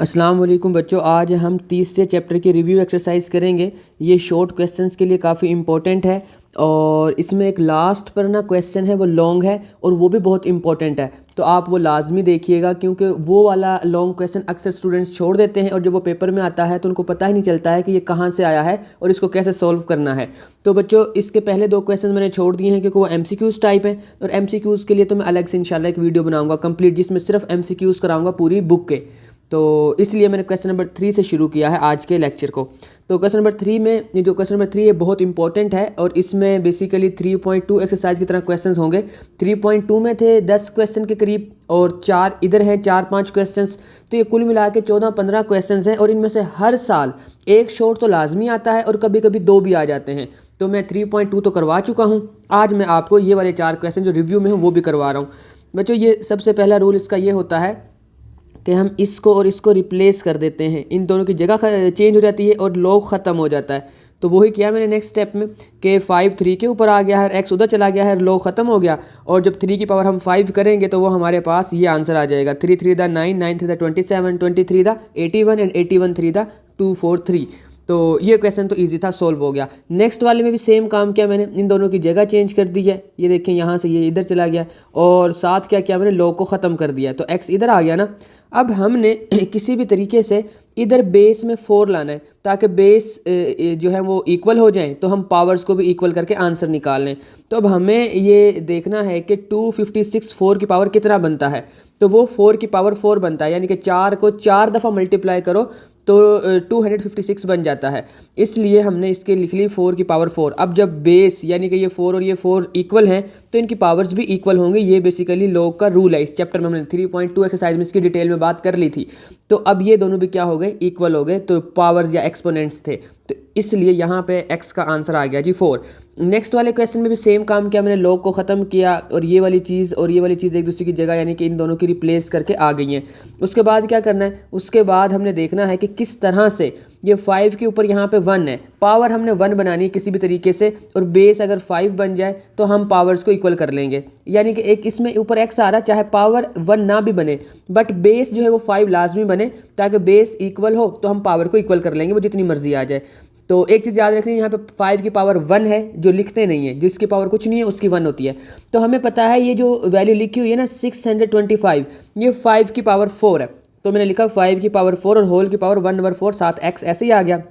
अस्सलाम वालेकुम बच्चों, आज हम तीसरे चैप्टर की रिव्यू एक्सरसाइज करेंगे। ये शॉर्ट क्वेश्चंस के लिए काफ़ी इंपॉर्टेंट है और इसमें एक लास्ट पर ना क्वेश्चन है वो लॉन्ग है और वो भी बहुत इंपॉर्टेंट है, तो आप वो लाजमी देखिएगा क्योंकि वो वाला लॉन्ग क्वेश्चन अक्सर स्टूडेंट्स छोड़ देते हैं और जब वो पेपर में आता है तो उनको पता ही नहीं चलता है कि ये कहाँ से आया है और इसको कैसे सॉल्व करना है। तो बच्चों इसके पहले दो क्वेश्चन मैंने छोड़ दिए हैं क्योंकि वो एमसीक्यूज़ टाइप है और एमसीक्यूज़ के लिए तो मैं अलग से इंशाल्लाह एक वीडियो बनाऊंगा कंप्लीट जिसमें सिर्फ एमसीक्यूज़ कराऊंगा पूरी बुक के। तो इसलिए मैंने क्वेश्चन नंबर 3 से शुरू किया है आज के लेक्चर को। तो क्वेश्चन नंबर 3 में ये जो क्वेश्चन नंबर 3 है बहुत इंपॉर्टेंट है और इसमें बेसिकली 3.2 एक्सरसाइज की तरह क्वेश्चंस होंगे। 3.2 में थे 10 क्वेश्चन के करीब और 4 इधर हैं, 4-5 क्वेश्चंस, तो ये कुल मिला के 14-15 क्वेश्चंस हैं और इनमें से हर साल एक शॉर्ट तो लाजमी आता है और कभी कभी दो भी आ जाते हैं। तो मैं 3.2 तो करवा चुका हूँ, आज मैं आपको ये वाले 4 क्वेश्चन जो रिव्यू में हूँ वो भी करवा रहा हूँ। बच्चों ये सबसे पहला रूल इसका ये होता है कि हम इसको और इसको रिप्लेस कर देते हैं, इन दोनों की जगह चेंज हो जाती है और लॉग ख़त्म हो जाता है। तो वही किया मैंने नेक्स्ट स्टेप में कि 5 3 के ऊपर आ गया है, एक्स उधर चला गया है, लॉग ख़त्म हो गया और जब 3 की पावर हम 5 करेंगे तो वो हमारे पास ये आंसर आ जाएगा। 3 3 the 9, 9 3 the 27, 23 the 81 and 81 3 the 243। तो ये क्वेश्चन तो इजी था, सॉल्व हो गया। नेक्स्ट वाले में भी सेम काम किया मैंने, इन दोनों की जगह चेंज कर दी है, ये देखें यहाँ से ये इधर चला गया और साथ क्या किया मैंने, लॉग को ख़त्म कर दिया तो एक्स इधर आ गया ना। अब हमने किसी भी तरीके से इधर बेस में 4 लाना है ताकि बेस जो है वो इक्वल हो जाए, तो हम पावर्स को भी इक्वल करके आंसर निकाल लें। तो अब हमें ये देखना है कि 256 4 की पावर कितना बनता है, तो वो 4 की पावर 4 बनता है, यानी कि 4 को 4 दफ़ा मल्टीप्लाई करो तो 256 बन जाता है। इसलिए हमने इसके लिख ली 4 की पावर 4। अब जब बेस यानी कि ये 4 और ये 4 इक्वल हैं तो इनकी पावर्स भी इक्वल होंगे, ये बेसिकली लॉग का रूल है। इस चैप्टर में हमने 3.2 एक्सरसाइज में इसकी डिटेल में बात कर ली थी। तो अब ये दोनों भी क्या हो गए, इक्वल हो गए, तो पावर्स या एक्सपोनेंट्स थे, तो इसलिए यहाँ पे एक्स का आंसर आ गया जी 4। नेक्स्ट वाले क्वेश्चन में भी सेम काम किया मैंने, लॉग को ख़त्म किया और ये वाली चीज़ और ये वाली चीज़ एक दूसरे की जगह यानी कि इन दोनों की रिप्लेस करके आ गई हैं। उसके बाद क्या करना है, उसके बाद हमने देखना है कि किस तरह से ये 5 के ऊपर यहाँ पे 1 है, पावर हमने 1 बनानी है किसी भी तरीके से और बेस अगर 5 बन जाए तो हम पावर्स को इक्वल कर लेंगे। यानी कि एक इसमें ऊपर एक्स आ रहा है, चाहे पावर 1 ना भी बने बट बेस जो है वो 5 लाजमी बने, ताकि बेस इक्वल हो तो हम पावर को इक्वल कर लेंगे, वो जितनी मर्जी आ जाए। तो एक चीज़ याद रखनी है, यहाँ पे 5 की पावर 1 है जो लिखते नहीं है, जिसकी पावर कुछ नहीं है उसकी 1 होती है। तो हमें पता है ये जो वैल्यू लिखी हुई है ना 625, ये 5 की पावर 4 है, तो मैंने लिखा 5 की पावर 4 और होल की पावर 1/4, साथ एक्स ऐसे ही आ गया।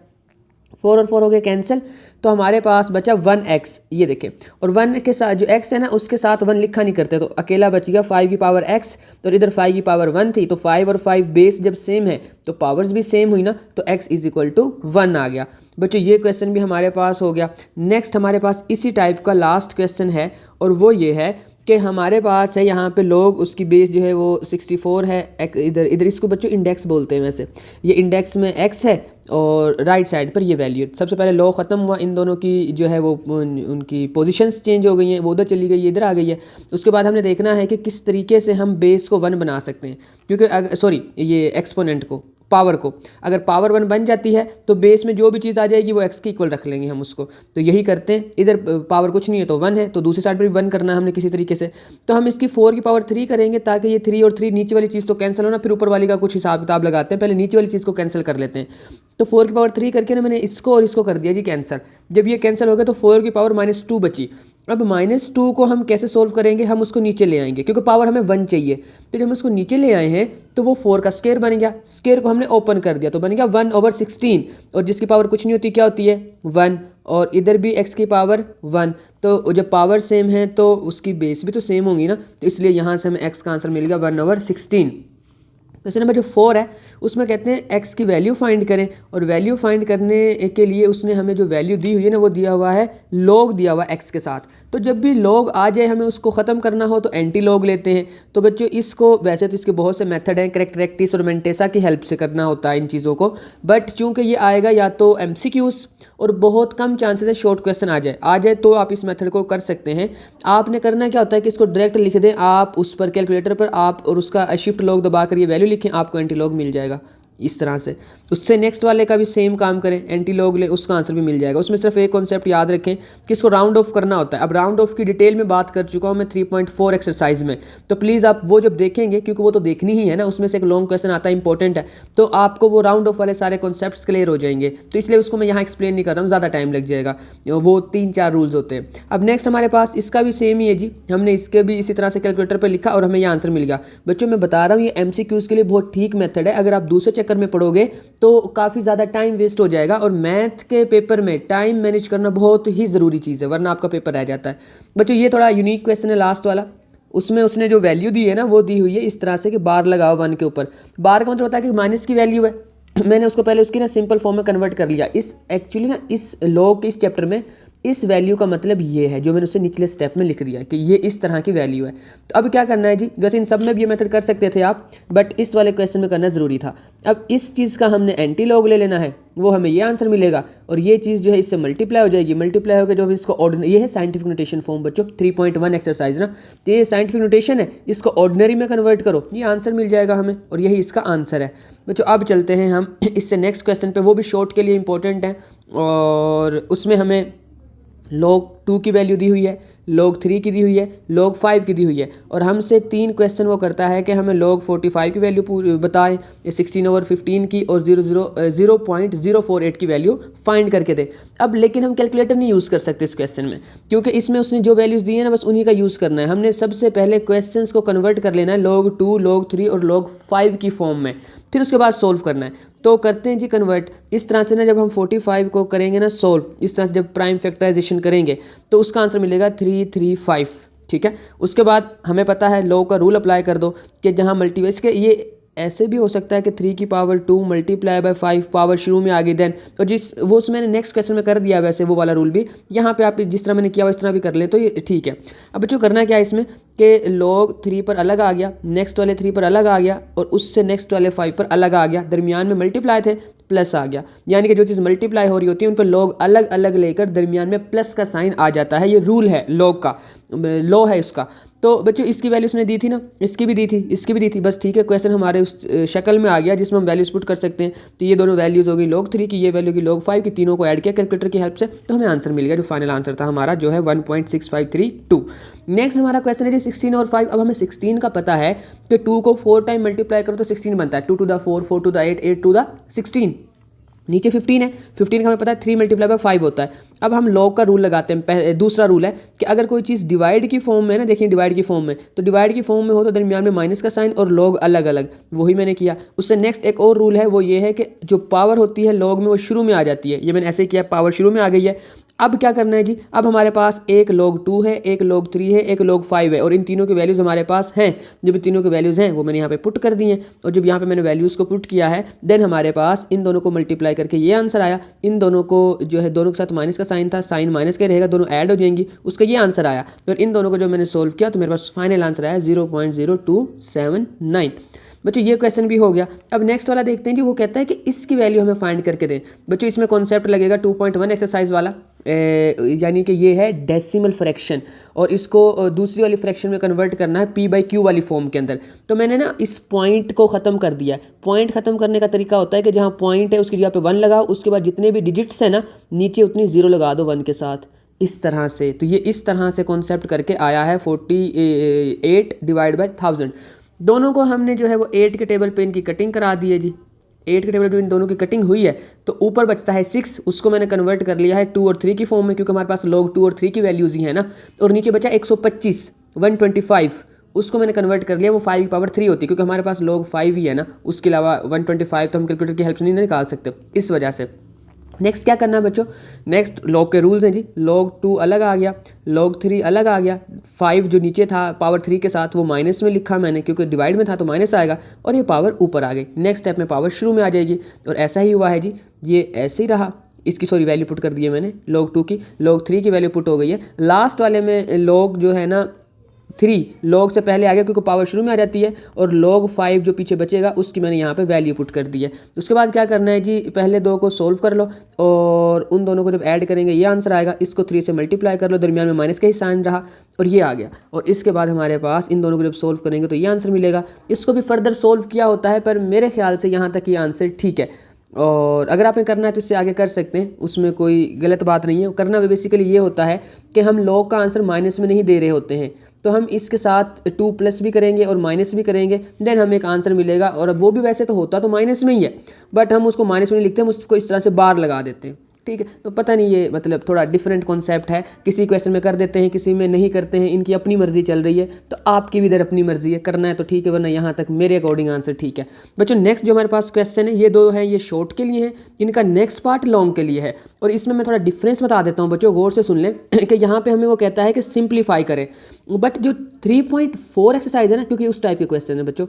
4 और 4 हो गए कैंसिल, तो हमारे पास बचा 1x, ये देखें, और 1 के साथ जो x है ना उसके साथ 1 लिखा नहीं करते, तो अकेला बच गया 5 की पावर x, तो इधर 5 की पावर 1 थी, तो 5 और 5 बेस जब सेम है तो पावर्स भी सेम हुई ना, तो x इज इक्वल टू 1 आ गया। बच्चों ये क्वेश्चन भी हमारे पास हो गया। नेक्स्ट हमारे पास इसी टाइप का लास्ट क्वेश्चन है और वो ये है कि हमारे पास है यहाँ पे लोग उसकी बेस जो है वो 64 है, इधर इधर इसको बच्चों इंडेक्स बोलते हैं, वैसे ये इंडेक्स में x है और राइट साइड पर ये वैल्यू। सबसे पहले लॉग ख़त्म हुआ, इन दोनों की जो है वो उनकी पोजीशंस चेंज हो गई हैं, वो उधर चली गई, इधर आ गई है। उसके बाद हमने देखना है कि किस तरीके से हम बेस को 1 बना सकते हैं, क्योंकि सॉरी ये एक्सपोनेंट को, पावर को, अगर पावर 1 बन जाती है तो बेस में जो भी चीज़ आ जाएगी वो x के इक्वल रख लेंगे हम उसको। तो यही करते हैं, इधर पावर कुछ नहीं है तो 1 है, तो दूसरी साइड पर भी 1 करना है हमने किसी तरीके से। तो हम इसकी 4 की पावर 3 करेंगे ताकि ये 3 और 3 नीचे वाली चीज़ तो कैंसिल हो ना, फिर ऊपर वाली का कुछ हिसाब किताब लगाते हैं, पहले नीचे वाली चीज़ को कैंसिल कर लेते हैं। तो 4 की पावर 3 करके ना मैंने इसको और इसको कर दिया जी कैंसिल। जब ये कैंसिल हो गया तो 4 की पावर -2 बची। अब -2 को हम कैसे सोल्व करेंगे, हम उसको नीचे ले आएंगे क्योंकि पावर हमें 1 चाहिए, तो जब हम उसको नीचे ले आए हैं तो वो 4 का स्क्वायर बन गया, स्क्वायर को हमने ओपन कर दिया तो बन गया 1/16, और जिसकी पावर कुछ नहीं होती क्या होती है 1, और इधर भी x की पावर 1, तो जब पावर सेम है तो उसकी बेस भी तो सेम होंगी ना, तो इसलिए यहाँ से हमें x का आंसर मिल गया 1/16। क्वेश्चन नंबर जो 4 है उसमें कहते हैं x की वैल्यू फाइंड करें, और वैल्यू फाइंड करने के लिए उसने हमें जो वैल्यू दी हुई है ना वो दिया हुआ है लॉग दिया हुआ x के साथ। तो जब भी लॉग आ जाए हमें उसको ख़त्म करना हो तो एंटी लॉग लेते हैं। तो बच्चों इसको वैसे तो इसके बहुत से मेथड हैं, करैक्टरिस्टिक्स और मेंटेसा की हेल्प से करना होता है इन चीज़ों को, बट चूँकि ये आएगा या तो MCQs और बहुत कम चांसेस है शॉर्ट क्वेश्चन आ जाए तो आप इस मेथड को कर सकते हैं। आपने करना क्या होता है कि इसको डायरेक्ट लिख दें आप उस पर कैलकुलेटर पर, आप और उसका शिफ्ट लॉग दबा कर ये वैल्यू लिखें, आपको एंटी लॉग मिल जाएगा। इस तरह से। उससे नेक्स्ट वाले का भी सेम काम करें, एंटी लॉग ले, उसका आंसर भी मिल जाएगा। उसमें सिर्फ एक कॉन्सेप्ट याद रखें कि इसको राउंड ऑफ करना होता है। अब राउंड ऑफ की डिटेल में बात कर चुका हूँ मैं 3.4 एक्सरसाइज में, तो प्लीज़ आप वो जब देखेंगे, क्योंकि वो तो देखनी ही है ना, उसमें से एक लॉन्ग क्वेश्चन आता है, इंपॉर्टेंट है, तो आपको वो राउंड ऑफ वाले सारे कॉन्सेप्ट्स क्लियर हो जाएंगे। तो इसलिए उसको मैं यहाँ एक्सप्लेन नहीं कर रहा हूँ, ज़्यादा टाइम लग जाएगा। वो 3-4 रूल्स होते हैं। अब नेक्स्ट हमारे पास इसका भी सेम ही है जी, हमने इसके भी इसी तरह से कैलकुलेटर पर लिखा और हमें ये आंसर मिल गया। बच्चों मैं बता रहा हूँ ये MCQs के लिए बहुत ठीक मेथड है। अगर आप दूसरे चक्कर में पढ़ोगे तो काफ़ी ज़्यादा टाइम वेस्ट हो जाएगा, और मैथ के पेपर में टाइम मैनेज करना बहुत ही ज़रूरी चीज़ है, वरना आपका पेपर रह जाता है। बच्चों ये थोड़ा यूनिक क्वेश्चन है लास्ट वाला। उसमें उसने जो वैल्यू दी है ना, वो दी हुई है इस तरह से कि बार लगाओ 1 के ऊपर। बार का मतलब होता है कि माइनस की वैल्यू है। मैंने उसको पहले उसकी ना सिंपल फॉर्म में कन्वर्ट कर लिया। इस एक्चुअली ना इस लॉग के इस चैप्टर में इस वैल्यू का मतलब ये है, जो मैंने उससे निचले स्टेप में लिख दिया कि ये इस तरह की वैल्यू है। तो अब क्या करना है जी, वैसे इन सब में भी ये मेथड कर सकते थे आप, बट इस वाले क्वेश्चन में करना ज़रूरी था। अब इस चीज़ का हमने एंटी लॉग ले लेना है, वो हमें ये आंसर मिलेगा, और ये चीज़ जो है इससे मल्टीप्लाई हो जाएगी। मल्टीप्लाई होकर जो हम इसको ऑर्डिनरी, ये है साइंटिफिक नोटेशन फॉर्म बच्चों 3.1 एक्सरसाइज ना, तो ये साइंटिफिक नोटेशन है, इसको ऑर्डिनरी में कन्वर्ट करो, ये आंसर मिल जाएगा हमें, और यही इसका आंसर है बच्चों। अब चलते हैं हम इससे नेक्स्ट क्वेश्चन पे, वो भी शॉर्ट के लिए इंपॉर्टेंट है, और उसमें हमें log 2 की वैल्यू दी हुई है, log 3 की दी हुई है, log 5 की दी हुई है, और हमसे 3 क्वेश्चन वो करता है कि हमें log 45 की वैल्यू बताएं, 16/15 की, और 0.048 की वैल्यू फाइंड करके दे। अब लेकिन हम कैलकुलेटर नहीं यूज़ कर सकते इस क्वेश्चन में, क्योंकि इसमें उसने जो वैल्यूज़ दी है ना, बस उन्हीं का यूज़ करना है। हमने सबसे पहले क्वेश्चंस को कन्वर्ट कर लेना है log 2, log 3 और log 5 की फॉर्म में, फिर उसके बाद सोल्व करना है। तो करते हैं जी कन्वर्ट इस तरह से ना, जब हम 45 को करेंगे ना सोल्व, इस तरह से जब प्राइम फैक्टराइजेशन करेंगे तो उसका आंसर मिलेगा 335, ठीक है। उसके बाद हमें पता है लॉ का रूल अप्लाई कर दो कि जहाँ मल्टी, इसके ये ऐसे भी हो सकता है कि 3 की पावर 2 मल्टीप्लाई बाय 5 पावर शुरू में आ गई देन, और जिस वो उसमें मैंने नेक्स्ट क्वेश्चन में कर दिया वैसे वो वाला रूल भी यहाँ पे आप जिस तरह मैंने किया इस तरह भी कर लें तो ये ठीक है। अब बच्चों करना क्या है इसमें कि log 3 पर अलग आ गया, नेक्स्ट वाले 3 पर अलग आ गया, और उससे नेक्स्ट वाले 5 पर अलग आ गया, दरमियान में मल्टीप्लाई थे प्लस आ गया। यानी कि जो चीज़ मल्टीप्लाई हो रही होती है उन पर log अलग अलग लेकर दरमियान में प्लस का साइन आ जाता है। ये रूल है log का, लॉ है इसका। तो बच्चों इसकी वैल्यू उसने दी थी ना, इसकी भी दी थी, इसकी भी दी थी, बस ठीक है। क्वेश्चन हमारे उस शक्ल में आ गया जिसमें हम वैल्यूज पुट कर सकते हैं। तो ये दोनों वैल्यूज हो गई log 3 की, ये वैल्यू की log 5 की, तीनों को ऐड किया कैलकुलेटर की हेल्प से, तो हमें आंसर मिल गया। जो फाइनल आंसर था हमारा जो है 1.6532। नेक्स्ट हमारा क्वेश्चन है जी 16 और 5। अब हमें 16 का पता है कि 2 को 4 टाइम मल्टीप्लाई करो तो 16 बनता है, 2 to the 4, 4 to the 8, 8 to the 16, नीचे 15 है, 15 का हमें पता है 3 मल्टीप्लाई बाय 5 होता है। अब हम log का रूल लगाते हैं। दूसरा रूल है कि अगर कोई चीज़ डिवाइड की फॉर्म में है ना, देखिए डिवाइड की फॉर्म में, तो डिवाइड की फॉर्म में हो तो दरमियान में माइनस का साइन और log अलग अलग, वही मैंने किया। उससे नेक्स्ट एक और रूल है, वो ये है कि जो पावर होती है log में वो शुरू में आ जाती है। ये मैंने ऐसे किया, पावर शुरू में आ गई है। अब क्या करना है जी, अब हमारे पास एक log 2 है, एक log 3 है, एक log 5 है, और इन तीनों की वैल्यूज़ हमारे पास हैं। जब इन तीनों की वैल्यूज़ हैं वो मैंने यहाँ पे पुट कर दी हैं, और जब यहाँ पे मैंने वैल्यूज़ को पुट किया है देन हमारे पास इन दोनों को मल्टीप्लाई करके ये आंसर आया। इन दोनों को जो है, दोनों के साथ माइनस का साइन था, साइन माइनस का रहेगा, दोनों ऐड हो जाएंगी, उसका ये आंसर आया। तो इन दोनों को जो मैंने सोल्व किया तो मेरे पास फाइनल आंसर आया 0.0279। बच्चों ये क्वेश्चन भी हो गया। अब नेक्स्ट वाला देखते हैं जी, वो कहता है कि इसकी वैल्यू हमें फाइंड करके दें। बच्चों इसमें कॉन्सेप्ट लगेगा 2.1 एक्सरसाइज वाला, यानी कि ये है डेसिमल फ्रैक्शन, और इसको दूसरी वाली फ्रैक्शन में कन्वर्ट करना है p/q वाली फॉर्म के अंदर। तो मैंने ना इस पॉइंट को ख़त्म कर दिया। पॉइंट ख़त्म करने का तरीका होता है कि जहाँ पॉइंट है उसकी जगह पे 1 लगाओ, उसके बाद जितने भी डिजिट्स हैं ना नीचे उतनी 0 लगा दो 1 के साथ, इस तरह से। तो ये इस तरह से कॉन्सेप्ट करके आया है 48 डिवाइड बाय 1000। दोनों को हमने जो है वो 8 के टेबल पे इनकी कटिंग करा दी है जी। 8 के टेबल पे इन दोनों की कटिंग हुई है, तो ऊपर बचता है 6, उसको मैंने कन्वर्ट कर लिया है 2 और 3 की फॉर्म में, क्योंकि हमारे पास log 2 और 3 की वैल्यूज़ ही है ना। और नीचे बचा 125, 125, उसको मैंने कन्वर्ट कर लिया, वो 5 की पावर 3 होती है, क्योंकि हमारे पास log 5 ही है ना। उसके अलावा 125 तो हम कैलकुलेटर की हेल्प से नहीं निकाल सकते, इस वजह से। नेक्स्ट क्या करना है बच्चों, नेक्स्ट log के रूल्स हैं जी। log 2 अलग आ गया, log 3 अलग आ गया, 5 जो नीचे था पावर 3 के साथ वो माइनस में लिखा मैंने, क्योंकि डिवाइड में था तो माइनस आएगा, और ये पावर ऊपर आ गई। नेक्स्ट स्टेप में पावर शुरू में आ जाएगी, और ऐसा ही हुआ है जी। ये ऐसे ही रहा, इसकी सॉरी वैल्यू पुट कर दी है मैंने log 2 की, log 3 की वैल्यू पुट हो गई है। लास्ट वाले में log जो है ना 3 log से पहले आ गया क्योंकि पावर शुरू में आ जाती है, और log 5 जो पीछे बचेगा उसकी मैंने यहाँ पे वैल्यू पुट कर दी है। उसके बाद क्या करना है जी, पहले 2 को सोल्व कर लो और उन दोनों को जब ऐड करेंगे ये आंसर आएगा। इसको 3 से मल्टीप्लाई कर लो, दरमियान में माइनस का ही साइन रहा और ये आ गया। और इसके बाद हमारे पास इन दोनों को जब सोल्व करेंगे तो ये आंसर मिलेगा। इसको भी फर्दर सोल्व किया होता है, पर मेरे ख्याल से यहाँ तक ये आंसर ठीक है। और अगर आपने करना है तो इससे आगे कर सकते हैं, उसमें कोई गलत बात नहीं है। करना बेसिकली ये होता है कि हम log का आंसर माइनस में नहीं दे रहे होते हैं, तो हम इसके साथ 2 प्लस भी करेंगे और माइनस भी करेंगे, देन हमें एक आंसर मिलेगा। और अब वो भी वैसे तो होता तो माइनस में ही है, बट हम उसको माइनस में नहीं लिखते, हम उसको इस तरह से बार लगा देते हैं। ठीक है, तो पता नहीं ये मतलब थोड़ा डिफरेंट कॉन्सेप्ट है, किसी क्वेश्चन में कर देते हैं, किसी में नहीं करते हैं, इनकी अपनी मर्जी चल रही है। तो आपकी भी इधर अपनी मर्जी है, करना है तो ठीक है, वरना यहाँ तक मेरे अकॉर्डिंग आंसर ठीक है। बच्चों नेक्स्ट जो हमारे पास क्वेश्चन है, ये 2 हैं, ये शॉर्ट के लिए हैं, इनका नेक्स्ट पार्ट लॉन्ग के लिए है। और इसमें मैं थोड़ा डिफरेंस बता देता हूँ बच्चों, गौर से सुन लें कि यहाँ पे हमें वो कहता है कि सिंप्लीफाई करें, बट जो 3.4 एक्सरसाइज है ना, क्योंकि उस टाइप के क्वेश्चन है बच्चों,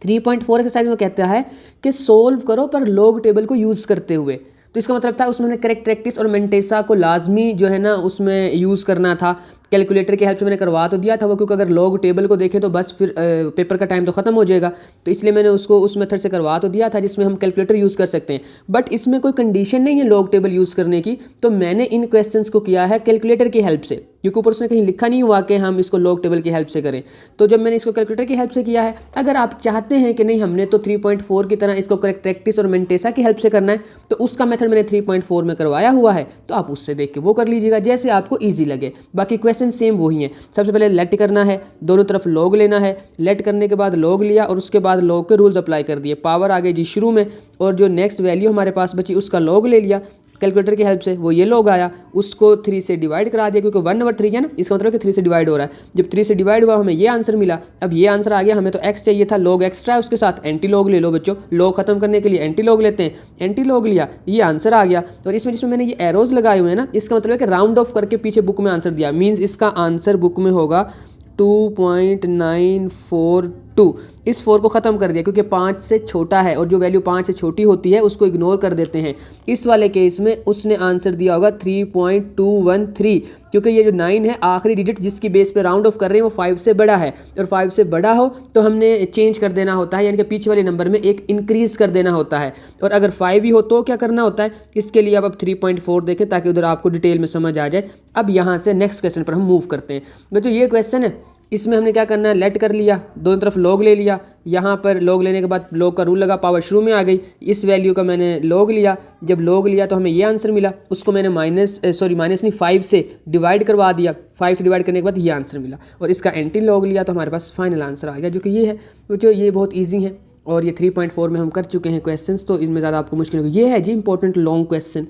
3.4 एक्सरसाइज में कहता है कि सोल्व करो पर लॉग टेबल को यूज़ करते हुए। तो इसका मतलब था उसमें हमने करेक्टरेक्टिस और मेंटेसा को लाजमी जो है ना उसमें यूज़ करना था। कैलकुलेटर की हेल्प से मैंने करवा तो दिया था वो, क्योंकि अगर लॉग टेबल को देखें तो बस फिर पेपर का टाइम तो ख़त्म हो जाएगा, तो इसलिए मैंने उसको उस मेथड से करवा तो दिया था जिसमें हम कैलकुलेटर यूज़ कर सकते हैं। बट इसमें कोई कंडीशन नहीं है लॉग टेबल यूज़ करने की, तो मैंने इन क्वेश्चंस को किया है कैलकुलेटर की हेल्प से, क्योंकि ऊपर उसने कहीं लिखा नहीं हुआ कि हम इसको लॉग टेबल की हेल्प से करें। तो जब मैंने इसको कैलकुलेटर की हेल्प से किया है, अगर आप चाहते हैं कि नहीं हमने तो 3.4 की तरह इसको करेक्टरेक्टिस और मेंटेसा की हेल्प से करना है, तो उसका मेथड मैंने 3.4 में करवाया हुआ है, तो आप उससे देख के वो कर लीजिएगा जैसे आपको ईजी लगे। बाकी क्वेश्चन सेम वही है। सबसे पहले लेट करना है, दोनों तरफ लॉग लेना है, लेट करने के बाद लॉग लिया और उसके बाद लॉग के रूल्स अप्लाई कर दिए, पावर आ गई जी शुरू में, और जो नेक्स्ट वैल्यू हमारे पास बची उसका लॉग ले लिया कैलकुलेटर की हेल्प से, वो ये लॉग आया, उसको 3 से डिवाइड करा दिया, क्योंकि 1/3 है ना, इसका मतलब कि 3 से डिवाइड हो रहा है। जब 3 से डिवाइड हुआ हमें ये आंसर मिला। अब ये आंसर आ गया, हमें तो x चाहिए था, लॉग एक्स्ट्रा है उसके साथ एंटी लॉग ले लो बच्चों, लॉग खत्म करने के लिए एंटी लॉग लेते हैं, एंटी लॉग लिया, ये आंसर आ गया। और इसमें जिसमें मैंने ये एरोज लगाए हुए हैं ना, इसका मतलब है कि राउंड ऑफ करके पीछे बुक में आंसर दिया, मीन्स इसका आंसर बुक में होगा 2.942। इस 4 को ख़त्म कर दिया क्योंकि 5 से छोटा है, और जो वैल्यू 5 से छोटी होती है उसको इग्नोर कर देते हैं। इस वाले केस में उसने आंसर दिया होगा 3.213, क्योंकि ये जो 9 है आखिरी डिजिट जिसकी बेस पे राउंड ऑफ कर रहे हैं वो 5 से बड़ा है, और 5 से बड़ा हो तो हमने चेंज कर देना होता है, यानी कि पीछे वाले नंबर में एक इंक्रीज़ कर देना होता है। और अगर 5 ही हो तो क्या करना होता है, इसके लिए अब 3.4 देखें ताकि उधर आपको डिटेल में समझ आ जाए। अब यहाँ से नेक्स्ट क्वेश्चन पर हम मूव करते हैं। बच्चों ये क्वेश्चन है, इसमें हमने क्या करना है, लेट कर लिया, दोनों तरफ लॉग ले लिया, यहाँ पर लॉग लेने के बाद लॉग का रूल लगा, पावर शुरू में आ गई, इस वैल्यू का मैंने लॉग लिया। जब लॉग लिया तो हमें ये आंसर मिला, उसको मैंने माइनस नहीं 5 से डिवाइड करवा दिया, 5 से डिवाइड करने के बाद ये आंसर मिला, और इसका एंटी लॉग लिया तो हमारे पास फाइनल आंसर आ गया, जो कि ये है। जो ये बहुत ईजी है, और ये 3.4 में हम कर चुके हैं क्वेश्चंस, तो इनमें ज़्यादा आपको मुश्किल होगी। ये है जी इंपॉर्टेंट लॉन्ग क्वेश्चन,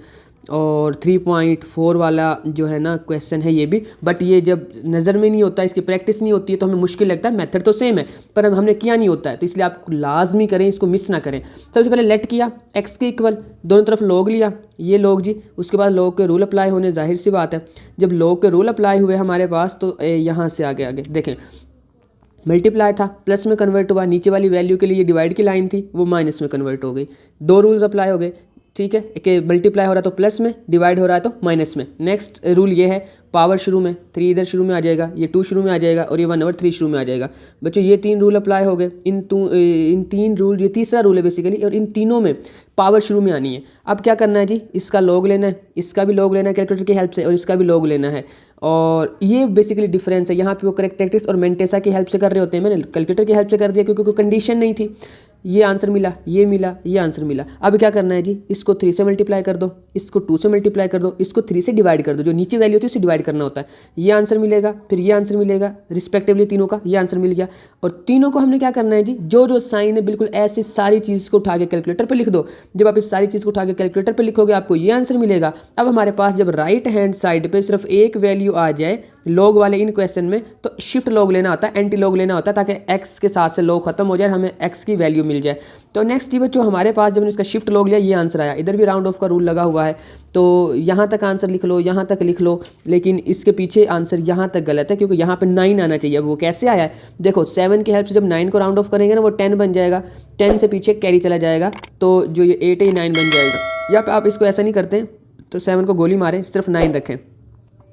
और 3.4 वाला जो है ना क्वेश्चन है ये भी, बट ये जब नज़र में नहीं होता, इसकी प्रैक्टिस नहीं होती है तो हमें मुश्किल लगता है। मेथड तो सेम है पर हमने किया नहीं होता है, तो इसलिए आप लाजमी करें, इसको मिस ना करें। सबसे पहले लेट किया, x के इक्वल, दोनों तरफ लॉग लिया, ये लॉग जी, उसके बाद लॉग के रूल अप्लाई होने, जाहिर सी बात है। जब लॉग के रूल अप्लाई हुए हमारे पास तो यहाँ से आगे देखें, मल्टीप्लाई था प्लस में कन्वर्ट हुआ, नीचे वाली वैल्यू के लिए डिवाइड की लाइन थी वो माइनस में कन्वर्ट हो गई, 2 रूल्स अप्लाई हो गए। ठीक है, कि मल्टीप्लाई हो रहा है तो प्लस में, डिवाइड हो रहा है तो माइनस में। नेक्स्ट रूल ये है, पावर शुरू में, 3 इधर शुरू में आ जाएगा, ये 2 शुरू में आ जाएगा, और ये 1/3 शुरू में आ जाएगा। बच्चों ये 3 रूल अप्लाई हो गए, इन 3 रूल, ये तीसरा रूल है बेसिकली, और इन तीनों में पावर शुरू में आनी है। अब क्या करना है जी, इसका लॉग लेना है, इसका भी लॉग लेना है कैलकुलेटर की हेल्प से, और इसका भी लॉग लेना है। और ये बेसिकली डिफरेंस है, यहाँ पे वो करेक्टरेक्टिस और मेंटेसा की हेल्प से कर रहे होते हैं, मैंने कैलकुलेटर की हेल्प से कर दिया क्योंकि कोई कंडीशन नहीं थी। ये आंसर मिला, ये मिला, ये आंसर मिला। अब क्या करना है जी, इसको 3 से मल्टीप्लाई कर दो, इसको 2 से मल्टीप्लाई कर दो, इसको 3 से डिवाइड कर दो, जो नीचे वैल्यू होती है उसे डिवाइड करना होता है। ये आंसर मिलेगा, फिर ये आंसर मिलेगा, रिस्पेक्टिवली तीनों का ये आंसर मिल गया। और तीनों को हमने क्या करना है जी, जो जो साइन है बिल्कुल ऐसे सारी चीज़ को उठा के कैलकुलेटर पर लिख दो। जब आप इस सारी चीज़ को उठा के कैलकुलेटर पर लिखोगे आपको ये आंसर मिलेगा। अब हमारे पास जब राइट हैंड साइड पर सिर्फ एक वैल्यू आ जाए लॉग वाले इन क्वेश्चन में, तो शिफ्ट लॉग लेना होता है, एंटी लॉग लेना होता है, ताकि x के साथ से लॉग खत्म हो जाए, हमें x की वैल्यू मिल जाए। तो नेक्स्ट जी बच्चों, हमारे पास जब इसका शिफ्ट लॉग लिया ये आंसर आया, इधर भी राउंड ऑफ का रूल लगा हुआ है, तो यहाँ तक आंसर लिख लो, यहाँ तक लिख लो, लेकिन इसके पीछे आंसर यहाँ तक गलत है क्योंकि यहाँ पे 9 आना चाहिए। अब वो कैसे आया है, देखो 7 की हेल्प से जब 9 को राउंड ऑफ करेंगे ना वो 10 बन जाएगा, 10 से पीछे कैरी चला जाएगा, तो जो ये 8 है 9 बन जाएगा। या आप इसको ऐसा नहीं करते तो 7 को गोली मारें, सिर्फ 9 रखें,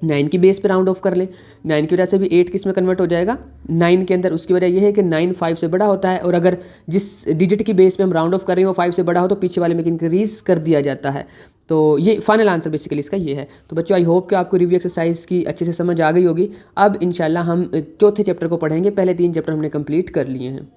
9 की बेस पे राउंड ऑफ कर लें। 9 की वजह से भी 8 किस में कन्वर्ट हो जाएगा 9 के अंदर। उसकी वजह यह है कि 9 5 से बड़ा होता है, और अगर जिस डिजिट की बेस पे हम राउंड ऑफ कर रहे हैं वो 5 से बड़ा हो तो पीछे वाले में इंक्रीज़ कर दिया जाता है। तो ये फाइनल आंसर बेसिकली इसका ये है। तो बच्चों आई होप कि आपको रिव्यू एक्सरसाइज की अच्छे से समझ आ गई होगी। अब इंशाल्लाह हम चौथे चैप्टर को पढ़ेंगे, पहले 3 चैप्टर हमने कंप्लीट कर लिए हैं।